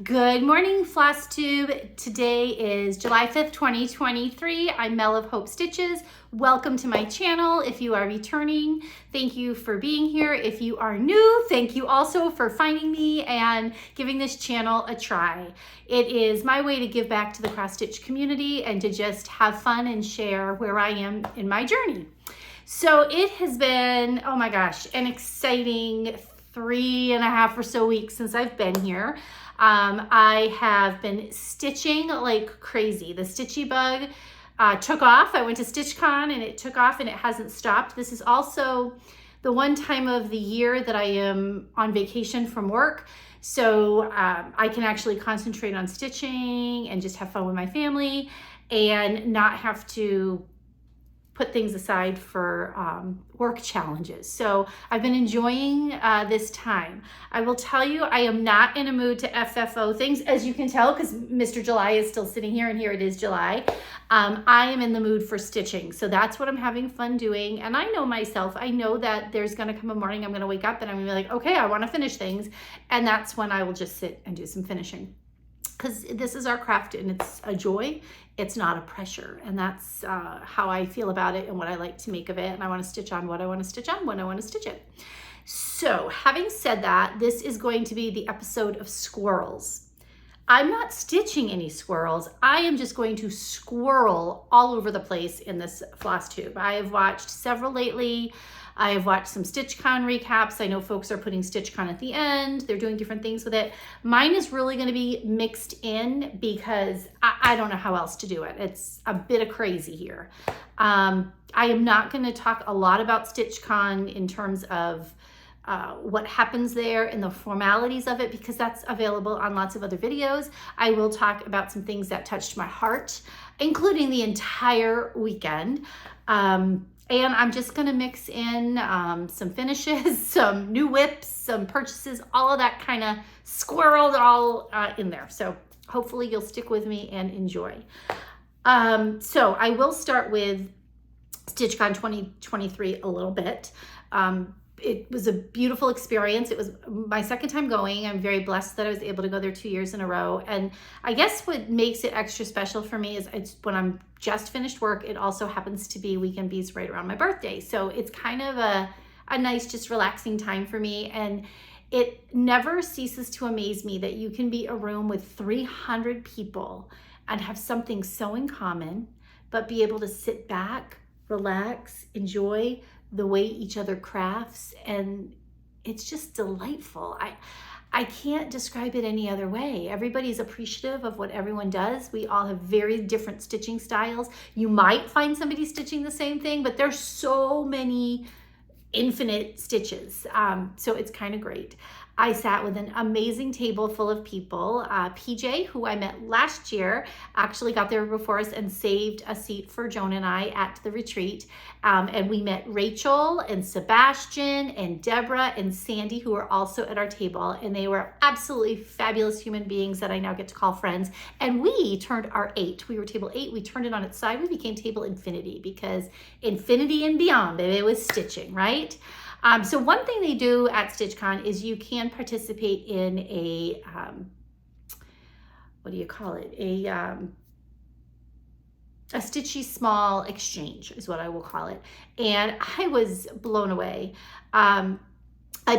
Good morning, Flosstube. Today is July 5th, 2023. I'm Mel of Hope Stitches. Welcome to my channel. If you are returning, thank you for being here. If you are new, thank you also for finding me and giving this channel a try. It is my way to give back to the cross stitch community and to just have fun and share where I am in my journey. So it has been, oh my gosh, an exciting 3.5 or so weeks since I've been here. I have been stitching like crazy. The stitchy bug took off. I went to StitchCon and it took off and it hasn't stopped. This is also the one time of the year that I am on vacation from work. So I can actually concentrate on stitching and just have fun with my family and not have to put things aside for work challenges. So I've been enjoying this time. I will tell you, I am not in a mood to FFO things, as you can tell, because Mr. July is still sitting here and here it is July. I am in the mood for stitching. So that's what I'm having fun doing. And I know myself, I know that there's gonna come a morning I'm gonna wake up and I'm gonna be like, okay, I wanna finish things. And that's when I will just sit and do some finishing. Because this is our craft and it's a joy, it's not a pressure. And that's how I feel about it and what I like to make of it. And I want to stitch on what I want to stitch on when I want to stitch it. So having said that, this is going to be the episode of squirrels. I'm not stitching any squirrels. I am just going to squirrel all over the place in this Flosstube. I have watched several lately. I have watched some StitchCon recaps. I know folks are putting StitchCon at the end. They're doing different things with it. Mine is really going to be mixed in because I don't know how else to do it. It's a bit of crazy here. I am not going to talk a lot about StitchCon in terms of what happens there and the formalities of it because that's available on lots of other videos. I will talk about some things that touched my heart, including the entire weekend. And I'm just gonna mix in some finishes, some new whips, some purchases, all of that kind of squirreled all in there. So hopefully you'll stick with me and enjoy. So I will start with StitchCon 2023 a little bit. It was a beautiful experience. It was my second time going. I'm very blessed that I was able to go there 2 years in a row. And I guess what makes it extra special for me is it's when I'm just finished work, it also happens to be Weekend Bees right around my birthday. So it's kind of a nice, just relaxing time for me. And it never ceases to amaze me that you can be a room with 300 people and have something so in common, but be able to sit back, relax, enjoy the way each other crafts, and it's just delightful. I can't describe it any other way. Everybody's appreciative of what everyone does. We all have very different stitching styles. You might find somebody stitching the same thing, but there's so many infinite stitches. So it's kind of great. I sat with an amazing table full of people. PJ, who I met last year, actually got there before us and saved a seat for Joan and I at the retreat. And we met Rachel and Sebastian and Deborah and Sandy, who were also at our table. And they were absolutely fabulous human beings that I now get to call friends. And we turned our 8. We were table 8. We turned it on its side. We became table infinity because infinity and beyond, baby, was stitching, right? So one thing they do at StitchCon is you can participate in a, what do you call it? A stitchy small exchange is what I will call it. And I was blown away. I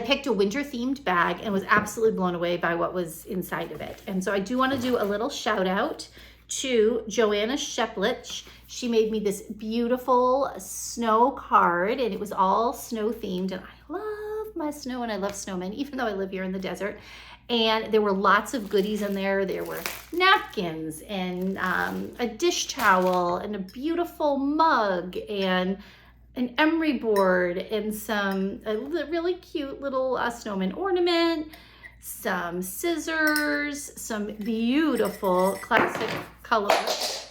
picked a winter themed bag and was absolutely blown away by what was inside of it. And so I do want to do a little shout out to Joanna Sheplich. She made me this beautiful snow card and it was all snow themed, and I love my snow and I love snowmen, even though I live here in the desert. And there were lots of goodies in there. There were napkins and a dish towel and a beautiful mug and an emery board and a really cute little snowman ornament, some scissors, some beautiful classic Colorworks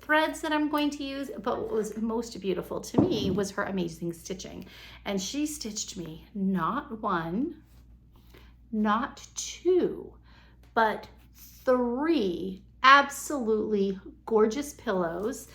threads that I'm going to use. But what was most beautiful to me was her amazing stitching. And she stitched me not 1, not 2, but 3 absolutely gorgeous pillows.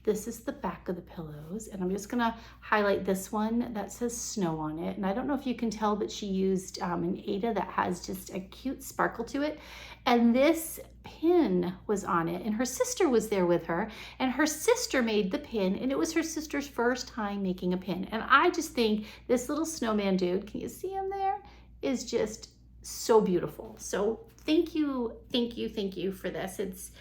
this is the back of the pillows, and I'm just gonna highlight this one that says snow on it. And I don't know if you can tell, but she used an Aida that has just a cute sparkle to it. And this pin was on it, and her sister was there with her, and her sister made the pin, and it was her sister's first time making a pin. And I just think this little snowman dude, can you see him there, is just so beautiful. So thank you for this. It's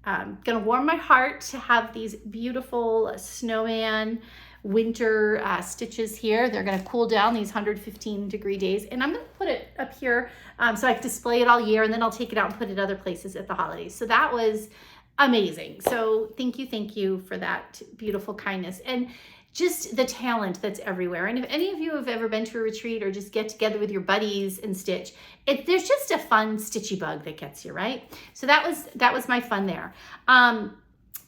gonna warm my heart to have these beautiful snowman winter stitches here. They're gonna cool down these 115-degree days, and I'm gonna put it up here so I can display it all year, and then I'll take it out and put it other places at the holidays. So that was amazing. So thank you for that beautiful kindness and just the talent that's everywhere. And if any of you have ever been to a retreat or just get together with your buddies and stitch, there's just a fun stitchy bug that gets you, right? So that was my fun there.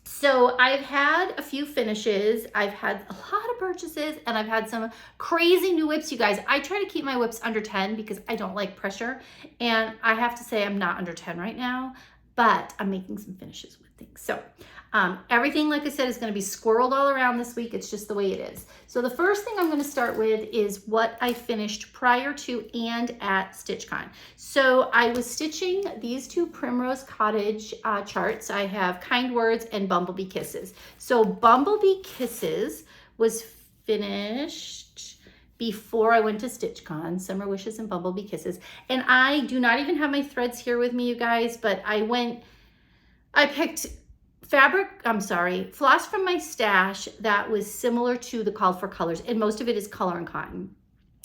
So I've had a few finishes, I've had a lot of purchases, and I've had some crazy new whips, you guys. I try to keep my whips under 10 because I don't like pressure. And I have to say I'm not under 10 right now, but I'm making some finishes with things. So everything, like I said, is going to be squirreled all around this week. It's just the way it is. So the first thing I'm going to start with is what I finished prior to and at StitchCon. So I was stitching these two Primrose Cottage charts. I have Kind Words and Bumblebee Kisses. So Bumblebee Kisses was finished before I went to StitchCon, Summer Wishes and Bumblebee Kisses. And I do not even have my threads here with me, you guys, but I picked floss from my stash that was similar to the called for colors, and most of it is color and cotton.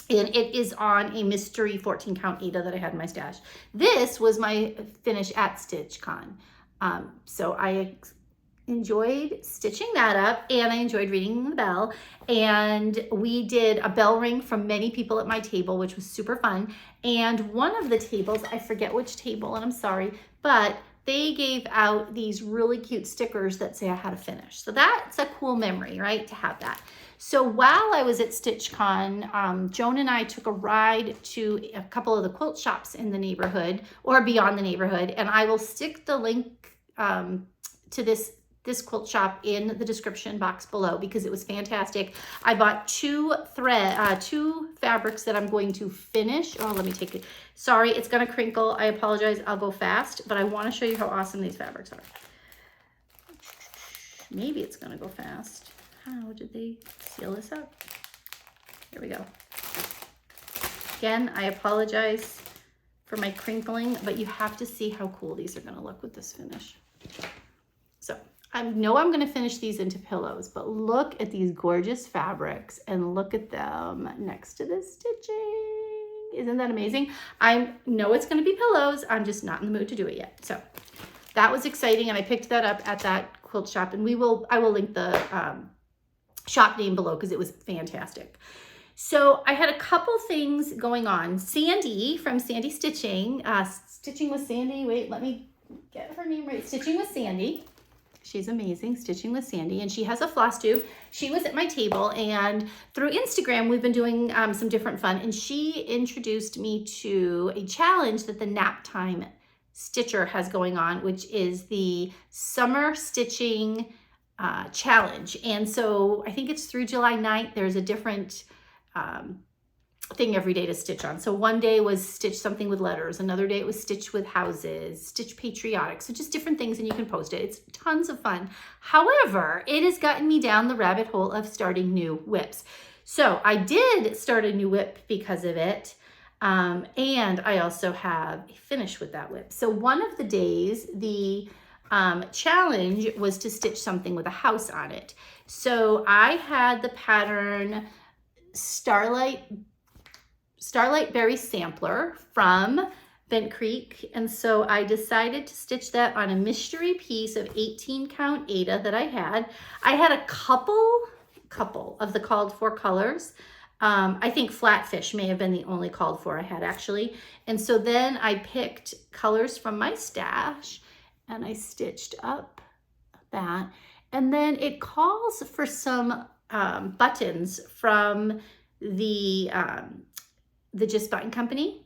And it is on a mystery 14 count Aida that I had in my stash. This was my finish at StitchCon. So I enjoyed stitching that up, and I enjoyed reading the bell. And we did a bell ring from many people at my table, which was super fun. And one of the tables, I forget which table, and I'm sorry, but they gave out these really cute stickers that say I had a finish. So that's a cool memory, right, to have that. So while I was at StitchCon, Joan and I took a ride to a couple of the quilt shops in the neighborhood or beyond the neighborhood, and I will stick the link to this quilt shop in the description box below because it was fantastic. I bought two fabrics that I'm going to finish. Oh, let me take it. Sorry, it's gonna crinkle. I apologize. I'll go fast, but I want to show you how awesome these fabrics are. Maybe it's gonna go fast. How did they seal this up? Here we go. Again, I apologize for my crinkling, but you have to see how cool these are gonna look with this finish. So I know I'm going to finish these into pillows, but look at these gorgeous fabrics and look at them next to the stitching. Isn't that amazing? I know it's going to be pillows. I'm just not in the mood to do it yet. So that was exciting, and I picked that up at that quilt shop, and I will link the shop name below because it was fantastic. So I had a couple things going on. Sandy from Sandy Stitching, Stitching with Sandy. Wait, let me get her name right. Stitching with Sandy. She's amazing, Stitching with Sandy, and she has a Flosstube. She was at my table, and through Instagram, we've been doing some different fun, and she introduced me to a challenge that the Nap Time Stitcher has going on, which is the Summer Stitching Challenge. And so I think it's through July 9th. There's a different thing every day to stitch on. So one day was stitch something with letters, another day it was stitch with houses, stitch patriotic, so just different things, and you can post it. It's tons of fun. However, it has gotten me down the rabbit hole of starting new whips. So I did start a new whip because of it, and I also have a finish with that whip. So one of the days, the challenge was to stitch something with a house on it. So I had the pattern Starlight Berry Sampler from Bent Creek, and so I decided to stitch that on a mystery piece of 18 count Aida that I had. I had a couple of the called for colors. I think Flatfish may have been the only called for I had actually, and so then I picked colors from my stash and I stitched up that, and then it calls for some buttons from the Just Button Company.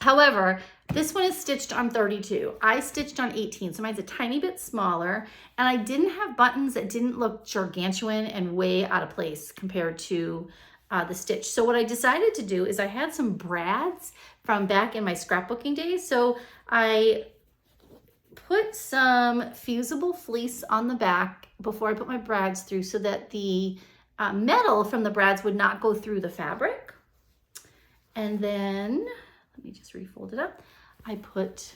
However, This one is stitched on 32. I stitched on 18, so mine's a tiny bit smaller, and I didn't have buttons that didn't look gargantuan and way out of place compared to the stitch. So what I decided to do is I had some brads from back in my scrapbooking days, so I put some fusible fleece on the back before I put my brads through so that the metal from the brads would not go through the fabric. And then, let me just refold it up. I put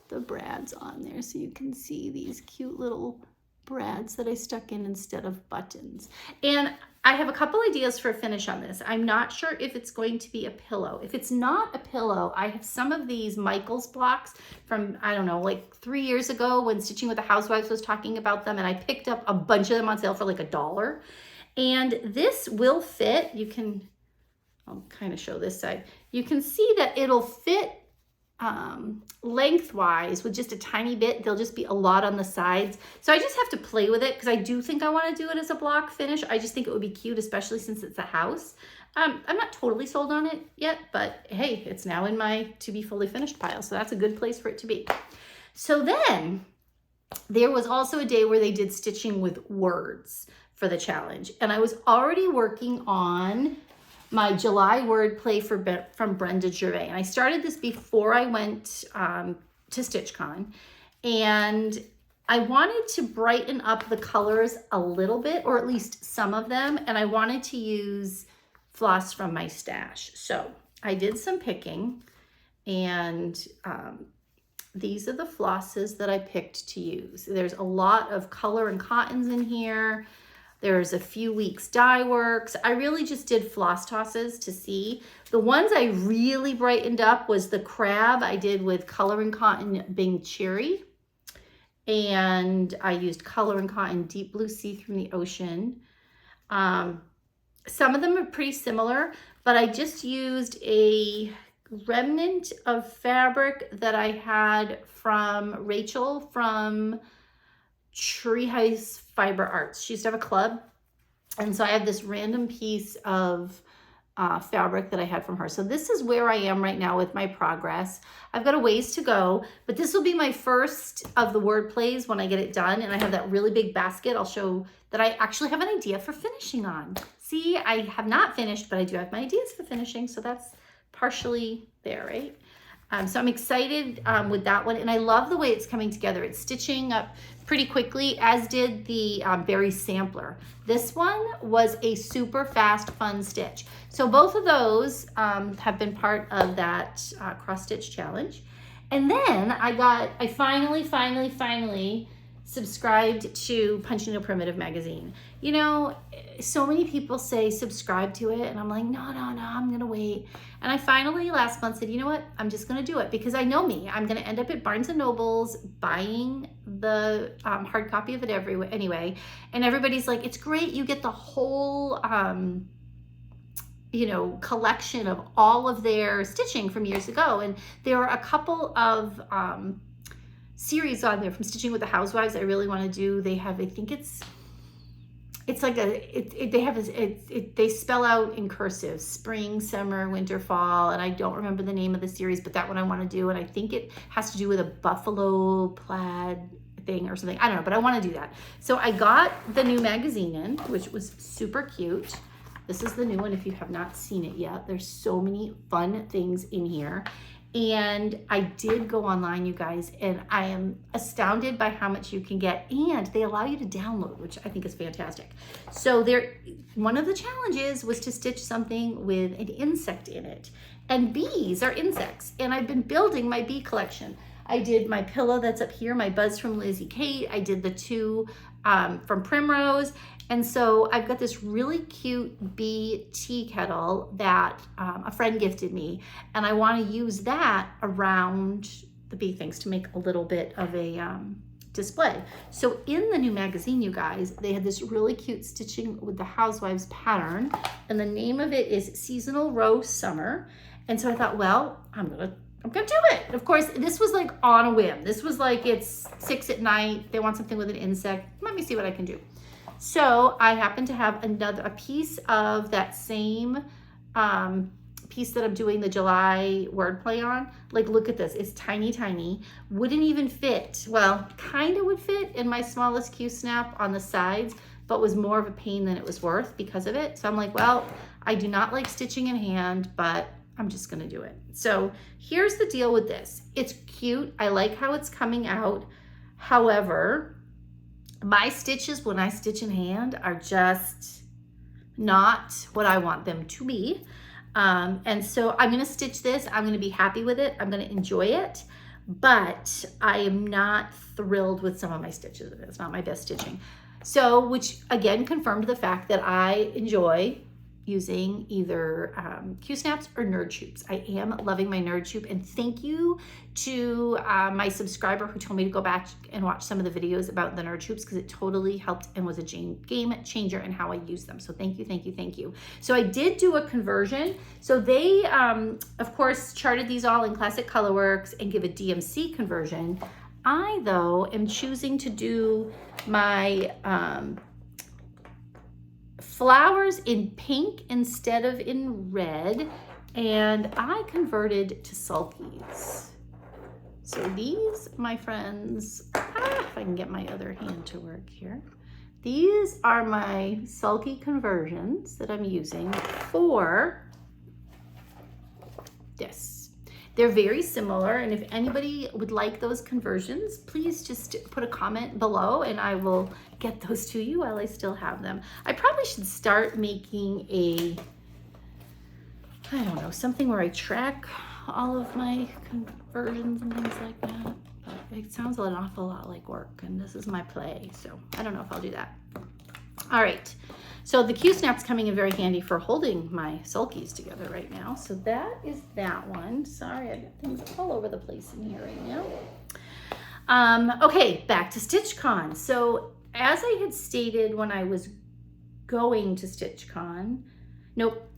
the brads on there so you can see these cute little brads that I stuck in instead of buttons. And I have a couple ideas for a finish on this. I'm not sure if it's going to be a pillow. If it's not a pillow, I have some of these Michaels blocks from, I don't know, like 3 years ago when Stitching with the Housewives was talking about them, and I picked up a bunch of them on sale for like $1. And this will fit. You can, I'll kind of show this side. You can see that it'll fit lengthwise with just a tiny bit. There'll just be a lot on the sides. So I just have to play with it because I do think I want to do it as a block finish. I just think it would be cute, especially since it's a house. I'm not totally sold on it yet, but hey, it's now in my to be fully finished pile. So that's a good place for it to be. So then there was also a day where they did stitching with words for the challenge. And I was already working on my July wordplay from Brenda Gervais. And I started this before I went to StitchCon. And I wanted to brighten up the colors a little bit, or at least some of them. And I wanted to use floss from my stash. So I did some picking, and these are the flosses that I picked to use. There's a lot of color and cottons in here. There's a few weeks dye works. I really just did floss tosses to see. The ones I really brightened up was the crab I did with Color and Cotton Bing Cherry. And I used Color and Cotton Deep Blue Sea from the Ocean. Some of them are pretty similar, but I just used a remnant of fabric that I had from Rachel from Treehouse Fiber Arts. She used to have a club, and so I have this random piece of fabric that I had from her. So this is where I am right now with my progress. I've got a ways to go, but this will be my first of the word plays when I get it done, and I have that really big basket. I'll show that I actually have an idea for finishing on. See, I have not finished, but I do have my ideas for finishing, so that's partially there, right? So I'm excited with that one, and I love the way it's coming together. It's stitching up pretty quickly, as did the Berry Sampler. This one was a super fast, fun stitch. So both of those have been part of that cross stitch challenge. And then I finally subscribed to Punch Needle Primitive magazine. You know, so many people say subscribe to it, and I'm like, no, I'm gonna wait. And I finally last month said, you know what, I'm just gonna do it, because I know me. I'm gonna end up at Barnes & Noble's buying the hard copy of it anyway. And everybody's like, it's great, you get the whole you know, collection of all of their stitching from years ago. And there are a couple of series on there from Stitching with the Housewives I really want to do. They have, I think it's like they spell out in cursive, spring, summer, winter, fall, and I don't remember the name of the series, but that one I want to do, and I think it has to do with a buffalo plaid thing or something. I don't know, but I want to do that. So I got the new magazine in, which was super cute. This is the new one if you have not seen it yet. There's so many fun things in here. And I did go online, you guys, and I am astounded by how much you can get. And they allow you to download, which I think is fantastic. So one of the challenges was to stitch something with an insect in it. And bees are insects. And I've been building my bee collection. I did my pillow that's up here, my Buzz from Lizzie Kate. I did the two from Primrose. And so I've got this really cute bee tea kettle that a friend gifted me. And I want to use that around the bee things to make a little bit of a display. So in the new magazine, you guys, they had this really cute Stitching with the Housewives pattern. And the name of it is Seasonal Rose Summer. And so I thought, well, I'm gonna do it. Of course, this was like on a whim. This was like, it's 6 at night. They want something with an insect. Let me see what I can do. So I happen to have a piece of that same piece that I'm doing the July wordplay on, like look at this, it's tiny, tiny, wouldn't even fit, well, kind of would fit in my smallest Q-snap on the sides, but was more of a pain than it was worth because of it. So I'm like, well, I do not like stitching in hand, but I'm just gonna do it. So here's the deal with this. It's cute, I like how it's coming out. However, my stitches when I stitch in hand are just not what I want them to be. And so I'm gonna stitch this, I'm gonna be happy with it, I'm gonna enjoy it, but I am not thrilled with some of my stitches. It's not my best stitching. So, which again confirmed the fact that I enjoy using either Q-snaps or nerd tubes. I am loving my nerd tube, and thank you to my subscriber who told me to go back and watch some of the videos about the nerd tubes, because it totally helped and was a game changer in how I use them. So thank you, thank you, thank you. So I did do a conversion. So they, of course, charted these all in Classic Colorworks and give a DMC conversion. I, though, am choosing to do my flowers in pink instead of in red, and I converted to sulkies. So these, my friends, if I can get my other hand to work here, these are my sulky conversions that I'm using for this. They're very similar, and if anybody would like those conversions, please just put a comment below and I will get those to you while I still have them. I probably should start making a, I don't know, something where I track all of my conversions and things like that. But it sounds an awful lot like work, and this is my play, so I don't know if I'll do that. All right, so the Q-snap's coming in very handy for holding my sulkies together right now. So that is that one. Sorry, I've got things all over the place in here right now. Okay, back to StitchCon. So as I had stated when I was going to StitchCon, nope,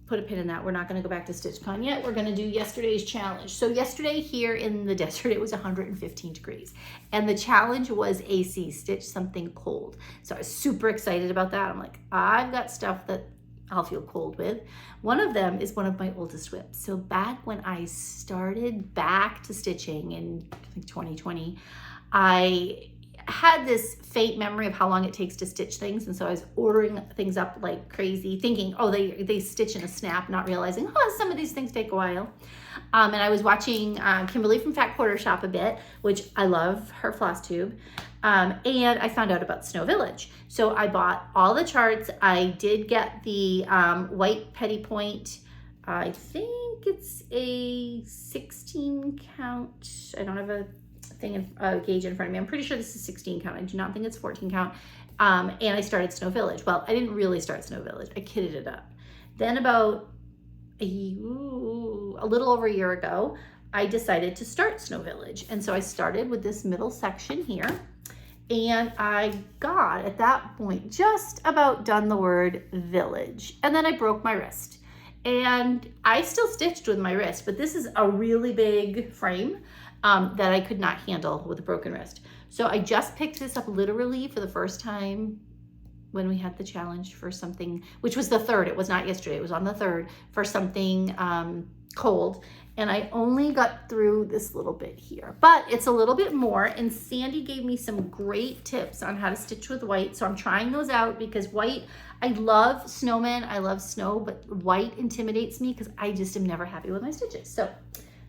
put a pin in that. We're not gonna go back to StitchCon yet. We're gonna do yesterday's challenge. So yesterday here in the desert, it was 115 degrees. And the challenge was AC, stitch something cold. So I was super excited about that. I'm like, I've got stuff that I'll feel cold with. One of them is one of my oldest whips. So back when I started back to stitching in I think 2020, I had this faint memory of how long it takes to stitch things, and so I was ordering things up like crazy, thinking, oh, they stitch in a snap, not realizing, oh, some of these things take a while. And I was watching Kimberly from Fat Quarter Shop a bit, which I love her Flosstube, and I found out about Snow Village. So I bought all the charts. I did get the white petty point. I think it's a 16 count. I don't have a gauge in front of me. I'm pretty sure this is 16 count. I do not think it's 14 count. And I started Snow Village. Well, I didn't really start Snow Village. I kitted it up. Then about a little over a year ago, I decided to start Snow Village. And so I started with this middle section here. And I got, at that point, just about done the word village. And then I broke my wrist. And I still stitched with my wrist, but this is a really big frame that I could not handle with a broken wrist. So I just picked this up literally for the first time when we had the challenge for something, which was the 3rd. It was not yesterday, it was on the 3rd, for something cold. And I only got through this little bit here, but it's a little bit more. And Sandy gave me some great tips on how to stitch with white. So I'm trying those out because white, I love snowmen, I love snow, but white intimidates me because I just am never happy with my stitches. So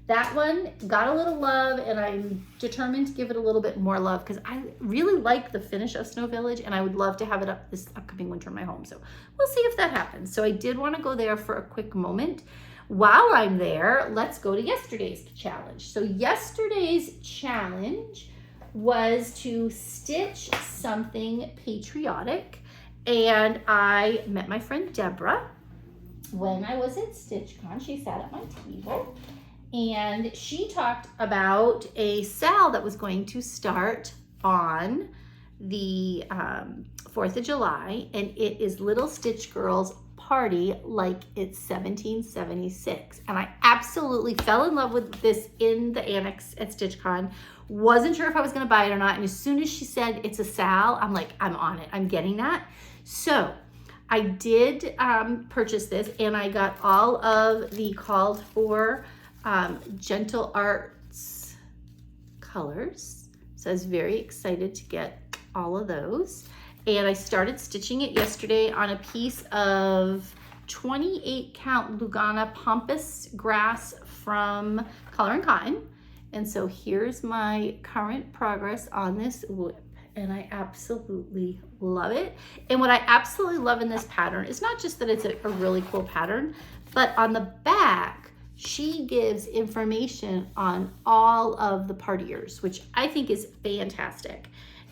that one got a little love, and I'm determined to give it a little bit more love because I really like the finish of Snow Village, and I would love to have it up this upcoming winter in my home. So we'll see if that happens. So I did want to go there for a quick moment. While I'm there, let's go to yesterday's challenge. So yesterday's challenge was to stitch something patriotic, and I met my friend Deborah when I was at StitchCon. She sat at my table. And she talked about a sale that was going to start on the 4th of July, and it is Little Stitch Girls Party Like It's 1776. And I absolutely fell in love with this in the annex at StitchCon. Wasn't sure if I was gonna buy it or not, and as soon as she said it's a sale, I'm like, I'm on it, I'm getting that. So I did purchase this, and I got all of the called for Gentle Arts colors. So I was very excited to get all of those. And I started stitching it yesterday on a piece of 28 count Lugana Pampas grass from Color and Cotton. And so here's my current progress on this whip, and I absolutely love it. And what I absolutely love in this pattern is not just that it's a really cool pattern, but on the back, she gives information on all of the partiers, which I think is fantastic.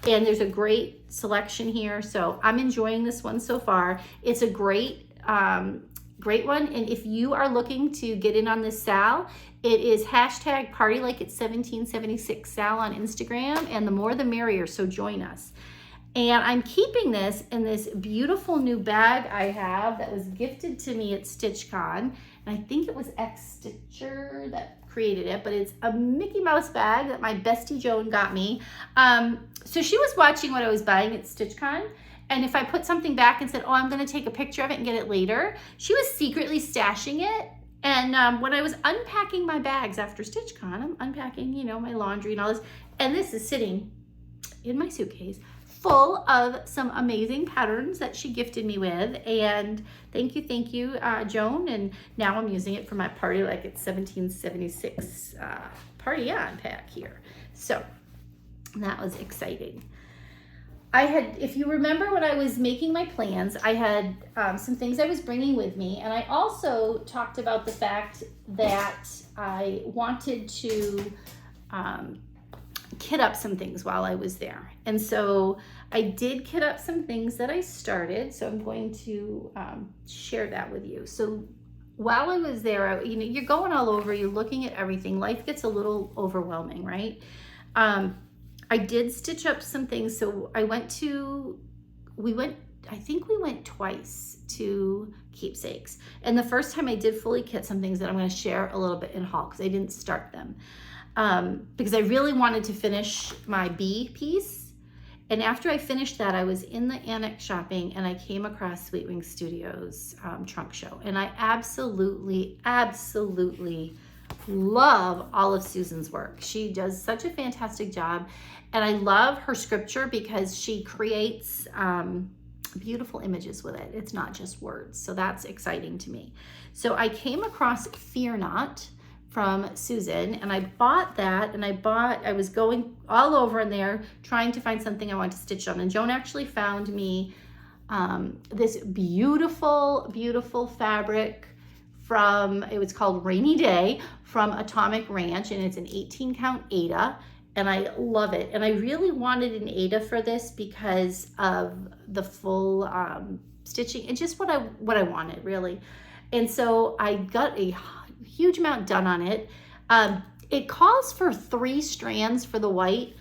And there's a great selection here, so I'm enjoying this one so far. It's a great one, and if you are looking to get in on this Sal, it is hashtag party like it's 1776 Sal on Instagram, and the more the merrier, so join us. And I'm keeping this in this beautiful new bag I have that was gifted to me at StitchCon, and I think it was X Stitcher that created it, but it's a Mickey Mouse bag that my bestie Joan got me. So she was watching what I was buying at StitchCon, and if I put something back and said, oh, I'm gonna take a picture of it and get it later, she was secretly stashing it. And when I was unpacking my bags after StitchCon, I'm unpacking, you know, my laundry and all this, and this is sitting in my suitcase full of some amazing patterns that she gifted me with. And thank you, Joan. And now I'm using it for my party like it's 1776 party on pack here. So that was exciting. I had, if you remember when I was making my plans, I had some things I was bringing with me. And I also talked about the fact that I wanted to kit up some things while I was there. And so I did kit up some things that I started. So I'm going to share that with you. So while I was there, you know, you're going all over, you're looking at everything. Life gets a little overwhelming, right? I did stitch up some things. So I went to, I think we went twice to Keepsakes. And the first time I did fully kit some things that I'm going to share a little bit in haul because I didn't start them. Because I really wanted to finish my bee piece. And after I finished that, I was in the annex shopping and I came across Sweet Wing Studios trunk show. And I absolutely love all of Susan's work. She does such a fantastic job. And I love her scripture because she creates beautiful images with it. It's not just words. So that's exciting to me. So I came across Fear Not from Susan, and I bought that, and I was going all over in there trying to find something I wanted to stitch on, and Joan actually found me this beautiful fabric from, it was called Rainy Day from Atomic Ranch, and it's an 18 count Aida, and I love it. And I really wanted an Aida for this because of the full stitching and just what I wanted really. And so I got a huge amount done on it. It calls for 3 strands for the white,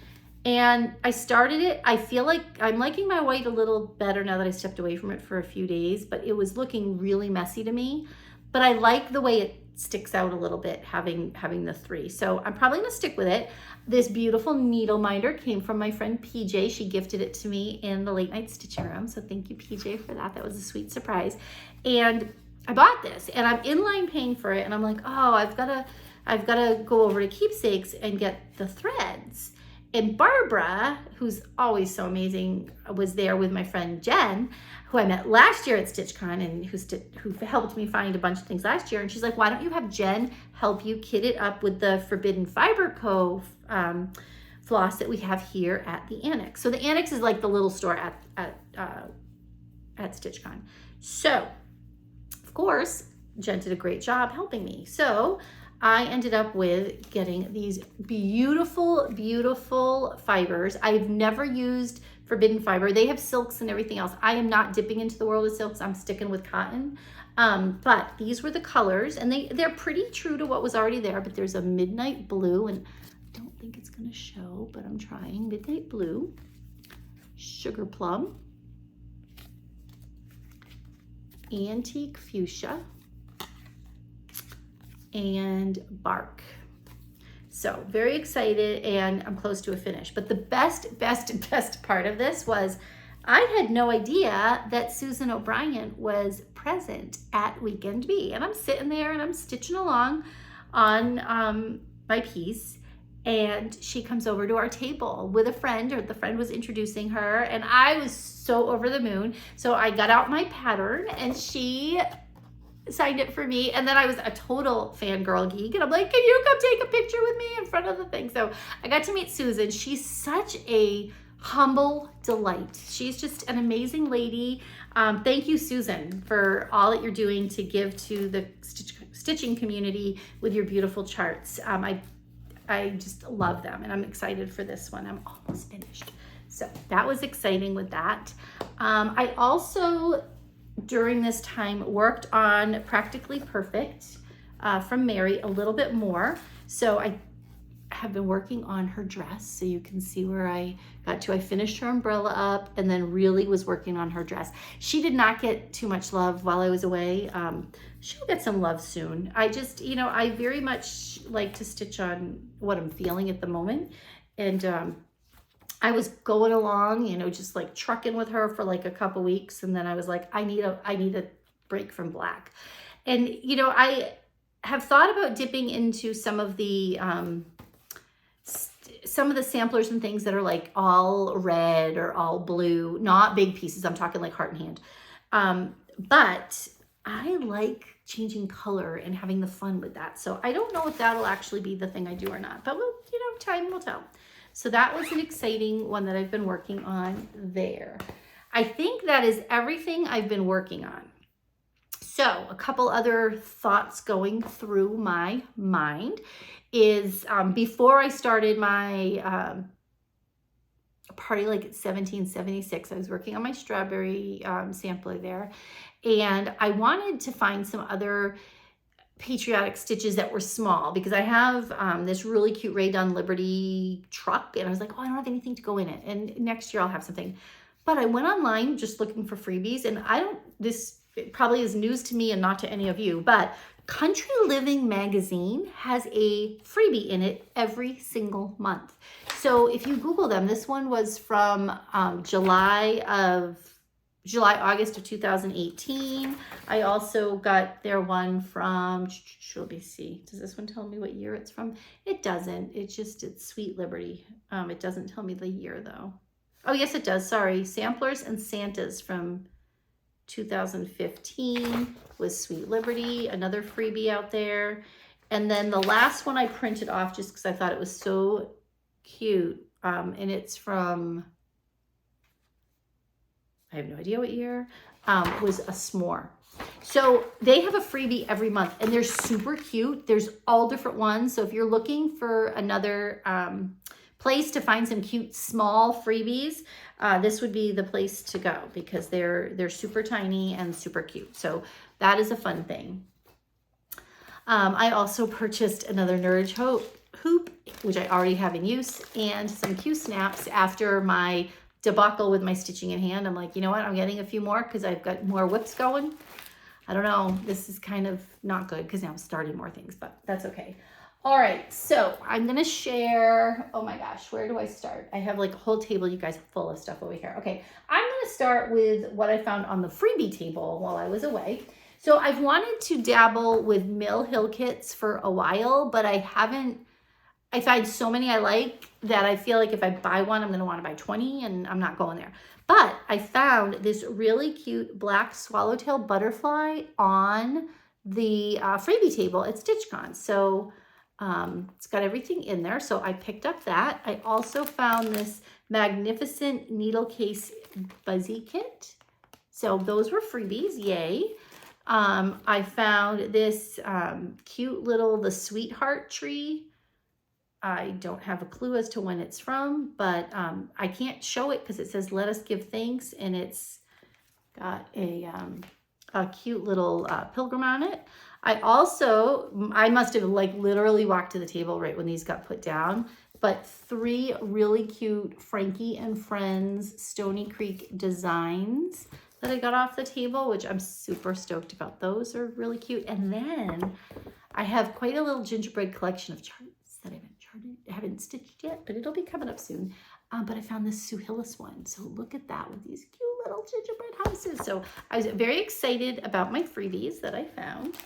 and I started it. I feel like I'm liking my white a little better now that I stepped away from it for a few days, but it was looking really messy to me. But I like the way it sticks out a little bit having the 3. So I'm probably gonna stick with it. This beautiful needle minder came from my friend PJ. She gifted it to me in the late night stitching room. So thank you, PJ, for that. That was a sweet surprise. And I bought this and I'm in line paying for it, and I'm like, oh, I've gotta go over to Keepsakes and get the threads. And Barbara, who's always so amazing, was there with my friend Jen, who I met last year at StitchCon and who helped me find a bunch of things last year. And she's like, why don't you have Jen help you kit it up with the Forbidden Fiber Co. floss that we have here at the Annex. So the Annex is like the little store at StitchCon. So of course, Jen did a great job helping me. So I ended up with getting these beautiful fibers. I've never used Forbidden Fiber. They have silks and everything else. I am not dipping into the world of silks. I'm sticking with cotton. But these were the colors, and they're pretty true to what was already there, but there's a midnight blue, and I don't think it's gonna show, but I'm trying. Midnight blue, sugar plum, antique fuchsia, and bark. So very excited, and I'm close to a finish. But the best part of this was I had no idea that Susan O'Brien was present at Weekend Bee. And I'm sitting there and I'm stitching along on my piece. And she comes over to our table with a friend, or the friend was introducing her. And I was so over the moon. So I got out my pattern and she signed it for me. And then I was a total fangirl geek. And I'm like, can you come take a picture with me in front of the thing? So I got to meet Susan. She's such a humble delight. She's just an amazing lady. Thank you, Susan, for all that you're doing to give to the stitching community with your beautiful charts. I just love them, and I'm excited for this one. I'm almost finished. So that was exciting with that. I also, during this time, worked on Practically Perfect from Mary a little bit more. So I have been working on her dress, so you can see where I got to. I finished her umbrella up and then really was working on her dress. She did not get too much love while I was away. She'll get some love soon. I just, you know, I very much like to stitch on what I'm feeling at the moment. And I was going along, you know, just like trucking with her for like a couple weeks. And then I was like, I need a break from black. And, you know, I have thought about dipping into some of the samplers and things that are like all red or all blue, not big pieces. I'm talking like heart and hand. But I like changing color and having the fun with that. So I don't know if that'll actually be the thing I do or not, but we'll, you know, time will tell. So that was an exciting one that I've been working on there. I think that is everything I've been working on. So a couple other thoughts going through my mind is before I started my party like 1776, I was working on my strawberry sampler there, and I wanted to find some other patriotic stitches that were small because I have this really cute Rae Dunn Liberty truck, and I was like, oh, I don't have anything to go in it, and next year I'll have something. But I went online just looking for freebies, and this probably is news to me and not to any of you, but Country Living magazine has a freebie in it every single month. So if you Google them, this one was from August of 2018. I also got their one from, let me see, does this one tell me what year it's from? It doesn't, it's Sweet Liberty. It doesn't tell me the year though. Oh yes, it does, sorry. Samplers and Santas from 2015 was Sweet Liberty, another freebie out there. And then the last one I printed off just because I thought it was so cute. And it's from, I have no idea what year, was a s'more. So they have a freebie every month and they're super cute. There's all different ones. So if you're looking for another place to find some cute small freebies, this would be the place to go because they're super tiny and super cute. So that is a fun thing. I also purchased another Nurge hoop, which I already have in use, and some Q-snaps after my debacle with my stitching in hand. I'm like, you know what? I'm getting a few more because I've got more whips going. I don't know. This is kind of not good because now I'm starting more things, but that's okay. All right, so I'm gonna share, oh my gosh, where do I start? I have like a whole table, you guys, full of stuff over here. Okay, I'm gonna start with what I found on the freebie table while I was away. So I've wanted to dabble with Mill Hill kits for a while, but I find so many I like that I feel like if I buy one, I'm gonna wanna buy 20 and I'm not going there. But I found this really cute black swallowtail butterfly on the freebie table at StitchCon. So it's got everything in there. So I picked up that. I also found this magnificent needle case buzzy kit. So those were freebies, yay. I found this cute little, the Sweetheart tree. I don't have a clue as to when it's from, but I can't show it because it says, let us give thanks. And it's got a cute little pilgrim on it. I must have like literally walked to the table right when these got put down, but 3 really cute Frankie and Friends Stony Creek designs that I got off the table, which I'm super stoked about. Those are really cute. And then I have quite a little gingerbread collection of charts that I haven't stitched yet, but it'll be coming up soon. but I found this Suhillis one. So look at that with these cute little gingerbread houses. So I was very excited about my freebies that I found.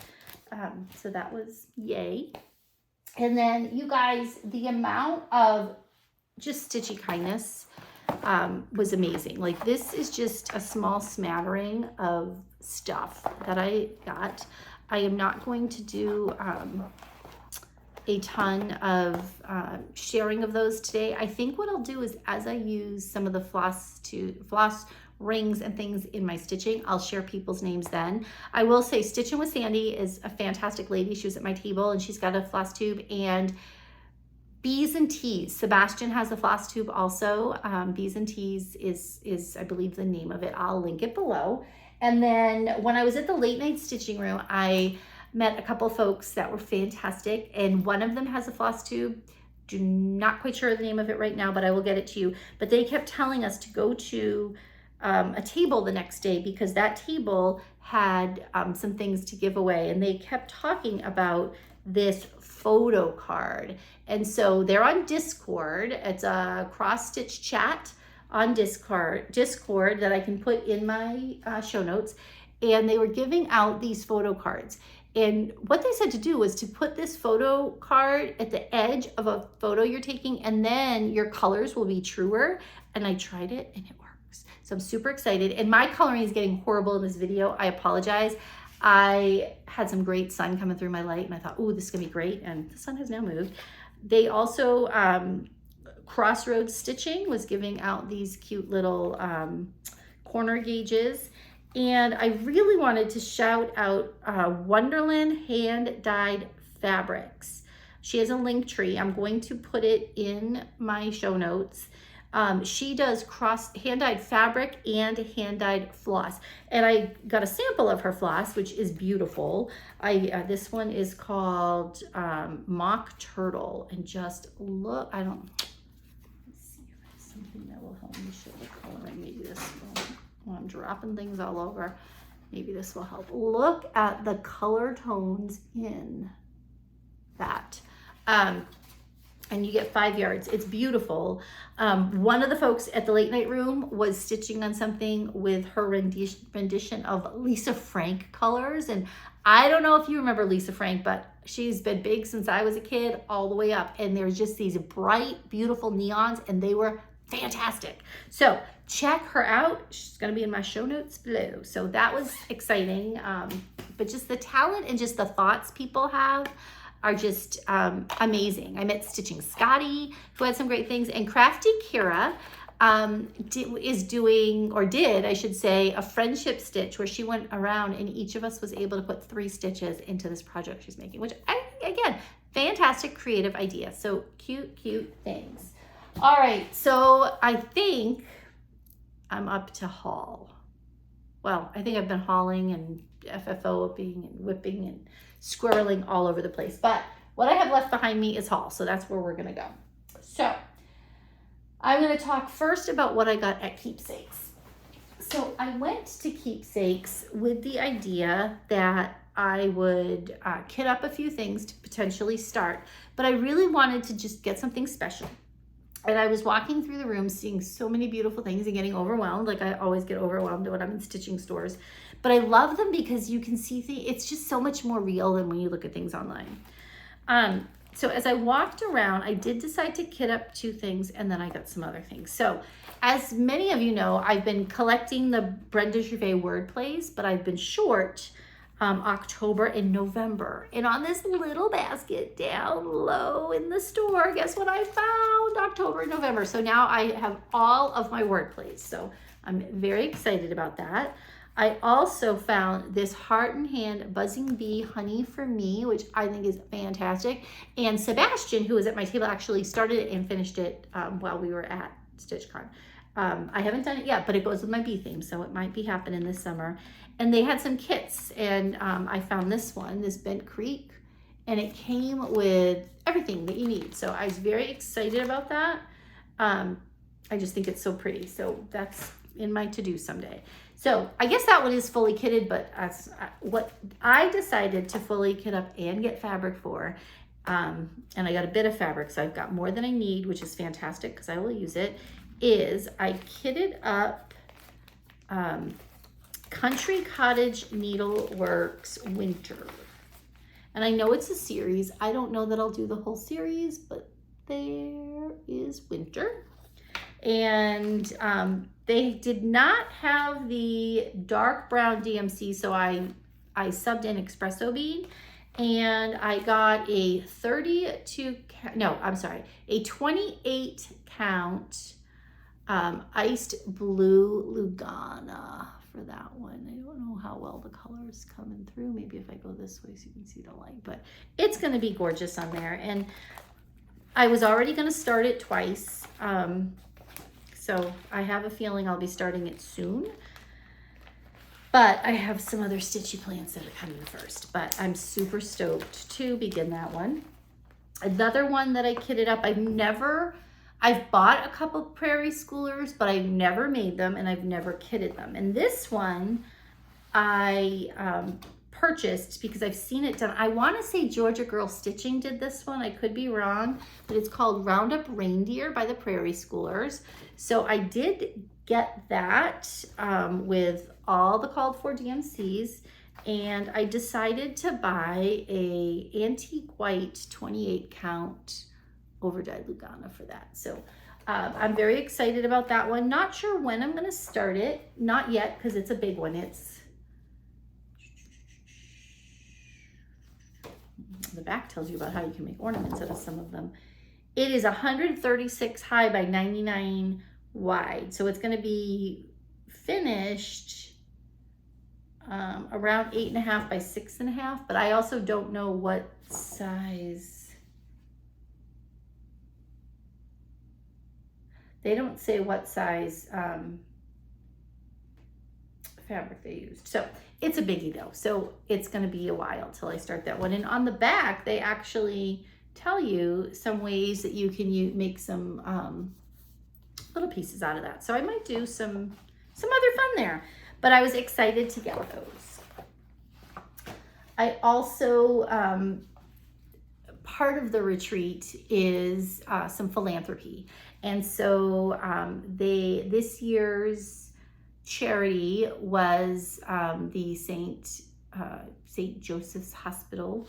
So that was yay. And then you guys, the amount of just stitchy kindness was amazing. Like this is just a small smattering of stuff that I got. I am not going to do a ton of sharing of those today. I think what I'll do is as I use some of the floss rings and things in my stitching, I'll share people's names then. I will say Stitching with Sandy is a fantastic lady. She was at my table and she's got a Flosstube, and Bees and Teas. Sebastian has a Flosstube also. Bees and Teas is I believe the name of it. I'll link it below. And then when I was at the late night stitching room, I met a couple folks that were fantastic, and one of them has a Flosstube. Not quite sure the name of it right now, but I will get it to you. But they kept telling us to go to a table the next day because that table had some things to give away, and they kept talking about this photo card. And so they're on Discord. It's a cross stitch chat on Discord that I can put in my show notes, and they were giving out these photo cards. And what they said to do was to put this photo card at the edge of a photo you're taking, and then your colors will be truer. And I tried it and it works. So I'm super excited. And my coloring is getting horrible in this video. I apologize. I had some great sun coming through my light and I thought, oh, this is gonna be great. And the sun has now moved. They also, Crossroads Stitching was giving out these cute little corner gauges. And I really wanted to shout out Wonderland Hand Dyed Fabrics. She has a link tree. I'm going to put it in my show notes. She does hand-dyed fabric and hand-dyed floss. And I got a sample of her floss, which is beautiful. This one is called Mock Turtle. And just look, let's see if there's something that will help me show the coloring. Maybe this will. Well, I'm dropping things all over. Maybe this will help. Look at the color tones in that. And you get 5 yards. It's beautiful. One of the folks at the late night room was stitching on something with her rendition of Lisa Frank colors. And I don't know if you remember Lisa Frank, but she's been big since I was a kid all the way up. And there's just these bright, beautiful neons, and they were fantastic. So check her out. She's going to be in my show notes below. So that was exciting. But just the talent and just the thoughts people have are just amazing. I met Stitching Scotty, who had some great things, and Crafty Kira is doing, or did, I should say, a friendship stitch where she went around and each of us was able to put 3 stitches into this project she's making, which I think, again, fantastic creative idea. So cute, cute things. All right, so I think I'm up to haul. Well, I think I've been hauling and FFOing and whipping and squirreling all over the place. But what I have left behind me is haul, so that's where we're gonna go. So I'm gonna talk first about what I got at Keepsakes. So I went to Keepsakes with the idea that I would kit up a few things to potentially start, but I really wanted to just get something special. And I was walking through the room seeing so many beautiful things and getting overwhelmed. Like I always get overwhelmed when I'm in stitching stores. But I love them because you can see things. It's just so much more real than when you look at things online. So as I walked around, I did decide to kit up 2 things, and then I got some other things. So as many of you know, I've been collecting the Brenda Gervais word plays, but I've been short October and November. And on this little basket down low in the store, guess what I found? October and November. So now I have all of my word plays. So I'm very excited about that. I also found this Heart and Hand Buzzing Bee Honey for Me, which I think is fantastic. And Sebastian, who was at my table, actually started it and finished it while we were at StitchCon. I haven't done it yet, but it goes with my bee theme, so it might be happening this summer. And they had some kits, and I found this one, this Bent Creek, and it came with everything that you need. So I was very excited about that. I just think it's so pretty. So that's in my to-do someday. So I guess that one is fully kitted, but what I decided to fully kit up and get fabric for, and I got a bit of fabric, so I've got more than I need, which is fantastic because I will use it, is I kitted up Country Cottage Needleworks Winter. And I know it's a series. I don't know that I'll do the whole series, but there is Winter. And they did not have the dark brown DMC, so I subbed in espresso bean, and I got a 28 count iced blue Lugana for that one. I don't know how well the color is coming through. Maybe if I go this way so you can see the light, but it's going to be gorgeous on there. And I was already going to start it twice. So I have a feeling I'll be starting it soon. But I have some other stitchy plans that are coming first. But I'm super stoked to begin that one. Another one that I kitted up, I've bought a couple Prairie Schoolers, but I've never made them and I've never kitted them. And this one I purchased because I've seen it done. I want to say Georgia Girl Stitching did this one. I could be wrong, but it's called Roundup Reindeer by the Prairie Schoolers. So I did get that with all the called for DMCs, and I decided to buy a antique white 28 count overdyed Lugana for that. So I'm very excited about that one. Not sure when I'm going to start it. Not yet, because it's a big one. The back tells you about how you can make ornaments out of some of them. It is 136 high by 99 wide. So it's going to be finished around 8.5 by 6.5, but I also don't know what size. They don't say what size fabric they used. So it's a biggie though. So it's going to be a while till I start that one. And on the back, they actually tell you some ways that you can make some little pieces out of that. So I might do some other fun there, but I was excited to get those. I also, part of the retreat is some philanthropy. And so this year's charity was the St. Joseph's Hospital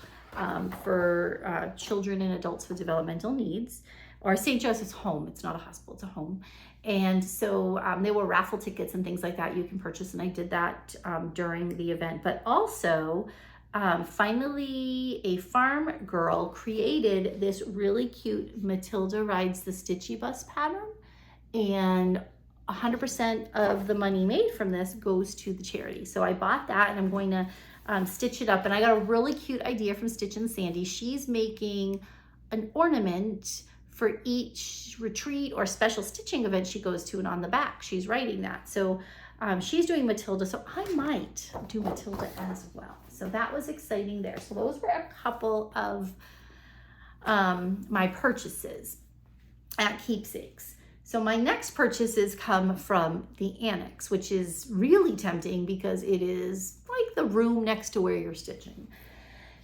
for children and adults with developmental needs, or St. Joseph's Home. It's not a hospital, it's a home. And so there were raffle tickets and things like that you can purchase, and I did that during the event. But also, finally, a farm girl created this really cute Matilda Rides the Stitchy Bus pattern, and 100% of the money made from this goes to the charity. So I bought that, and I'm going to stitch it up. And I got a really cute idea from Stitch and Sandy. She's making an ornament for each retreat or special stitching event she goes to, and on the back she's writing that. So she's doing Matilda, so I might do Matilda as well. So that was exciting there. So those were a couple of my purchases at Keepsakes. So my next purchases come from the Annex, which is really tempting because it is like the room next to where you're stitching.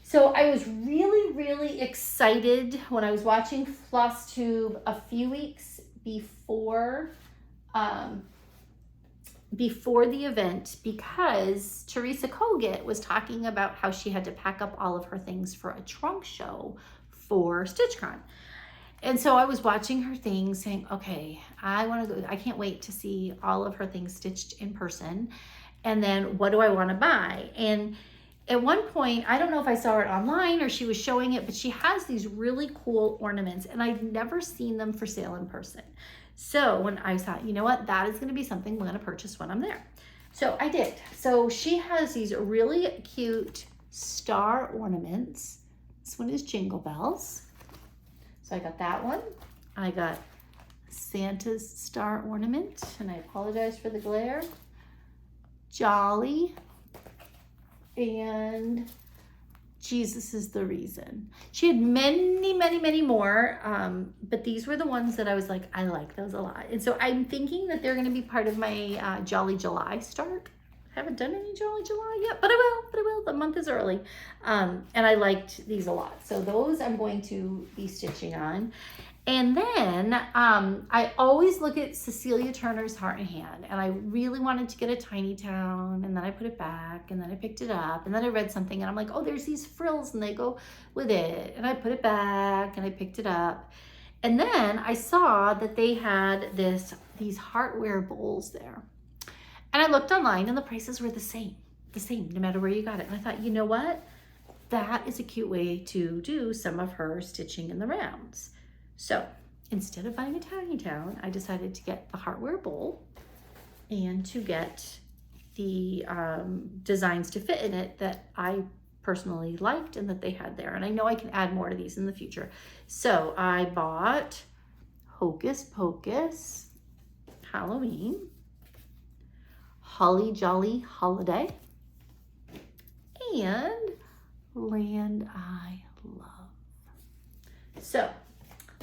So I was really, really excited when I was watching Flosstube a few weeks before the event, because Teresa Kogut was talking about how she had to pack up all of her things for a trunk show for StitchCon. And so I was watching her things saying, okay, I want to go, I can't wait to see all of her things stitched in person. And then what do I want to buy? And at one point, I don't know if I saw it online or she was showing it, but she has these really cool ornaments, and I've never seen them for sale in person. So when I thought, you know what, that is going to be something I'm going to purchase when I'm there. So I did. So she has these really cute star ornaments. This one is Jingle Bells. So I got that one. I got Santa's star ornament, and I apologize for the glare. Jolly. And Jesus is the Reason. She had many, many, many more, but these were the ones that I was like, I like those a lot. And so I'm thinking that they're going to be part of my Jolly July start. I haven't done any Jolly July yet, but I will. The month is early. And I liked these a lot. So those I'm going to be stitching on. And then I always look at Cecilia Turner's Heart and Hand, and I really wanted to get a tiny town, and then I put it back, and then I picked it up, and then I read something, and I'm like, oh, there's these frills, and they go with it, and I put it back, and I picked it up, and then I saw that they had these heartware bowls there, and I looked online, and the prices were the same, no matter where you got it, and I thought, you know what? That is a cute way to do some of her stitching in the rounds. So instead of buying a tiny town, I decided to get the heartware bowl and to get the designs to fit in it that I personally liked and that they had there. And I know I can add more to these in the future. So I bought Hocus Pocus Halloween, Holly Jolly Holiday, and Land I Love. So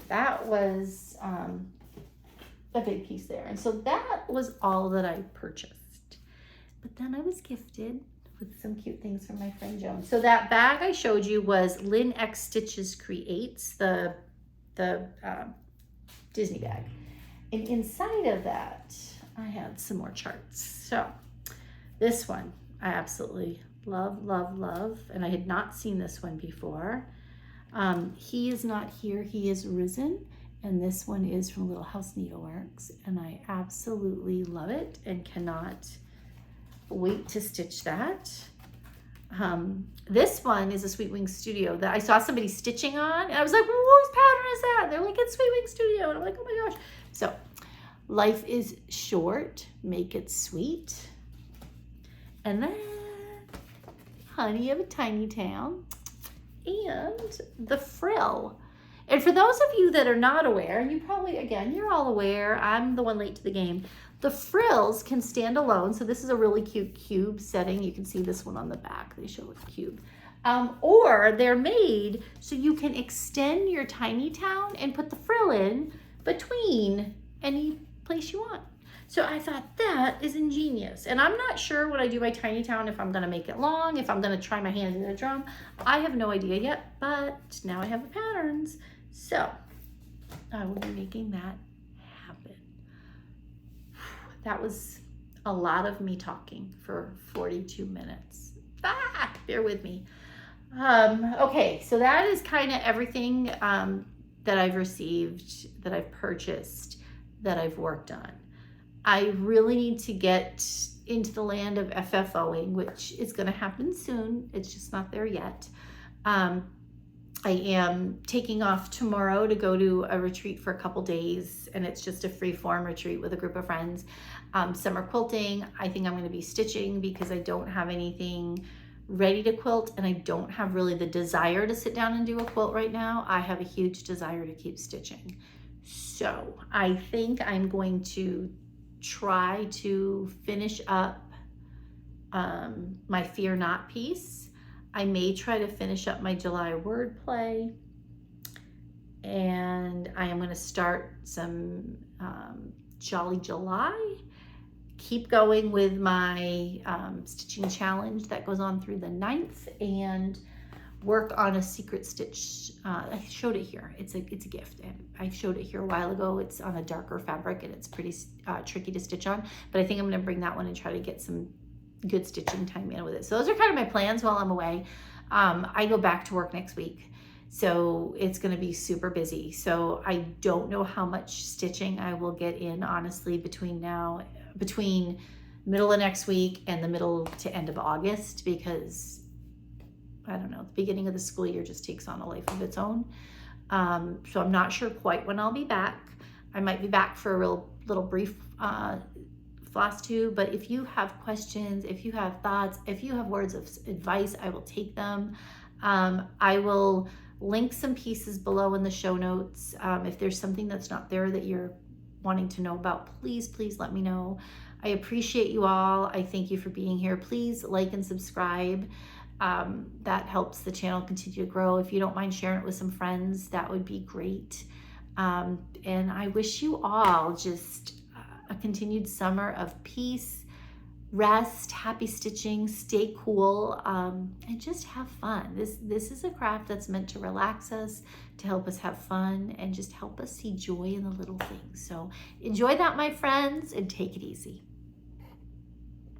that was a big piece there. And so that was all that I purchased. But then I was gifted with some cute things from my friend Joan. So that bag I showed you was Lynn X Stitches Creates, the Disney bag. And inside of that, I had some more charts. So this one, I absolutely love, love, love. And I had not seen this one before. He is not here, he is risen, and this one is from Little House Needleworks, and I absolutely love it and cannot wait to stitch that. This one is a Sweet Wing Studio that I saw somebody stitching on, and I was like, whose pattern is that? They're like, it's Sweet Wing Studio, and I'm like, oh my gosh. So, life is short, make it sweet. And then, Honey of a Tiny Town. And the frill. And for those of you that are not aware, and you probably, again, you're all aware, I'm the one late to the game, the frills can stand alone. So this is a really cute cube setting. You can see this one on the back. They show a cube. Or they're made so you can extend your tiny town and put the frill in between any place you want. So I thought that is ingenious. And I'm not sure when I do my tiny town if I'm gonna make it long, if I'm gonna try my hand in a drum. I have no idea yet, but now I have the patterns. So I will be making that happen. That was a lot of me talking for 42 minutes. Bear with me. Okay, so that is kind of everything that I've received, that I've purchased, that I've worked on. I really need to get into the land of FFOing, which is going to happen soon. It's just not there yet. I am taking off tomorrow to go to a retreat for a couple days, and it's just a free-form retreat with a group of friends. Summer quilting. I think I'm going to be stitching because I don't have anything ready to quilt, and I don't have really the desire to sit down and do a quilt right now. I have a huge desire to keep stitching. So I think I'm going to try to finish up my Fear Not piece. I may try to finish up my July wordplay, and I am going to start some Jolly July. Keep going with my stitching challenge that goes on through the 9th, and work on a secret stitch. I showed it here. It's a gift. I showed it here a while ago. It's on a darker fabric, and it's pretty tricky to stitch on, but I think I'm going to bring that one and try to get some good stitching time in with it. So those are kind of my plans while I'm away. I go back to work next week, so it's going to be super busy. So I don't know how much stitching I will get in, honestly, between middle of next week and the middle to end of August, because I don't know, the beginning of the school year just takes on a life of its own. So I'm not sure quite when I'll be back. I might be back for a little brief Flosstube, but if you have questions, if you have thoughts, if you have words of advice, I will take them. I will link some pieces below in the show notes. If there's something that's not there that you're wanting to know about, please let me know. I appreciate you all. I thank you for being here. Please like and subscribe. That helps the channel continue to grow. If you don't mind sharing it with some friends, that would be great. And I wish you all just a continued summer of peace, rest, happy stitching, stay cool, and just have fun. This is a craft that's meant to relax us, to help us have fun, and just help us see joy in the little things. So enjoy that, my friends, and take it easy.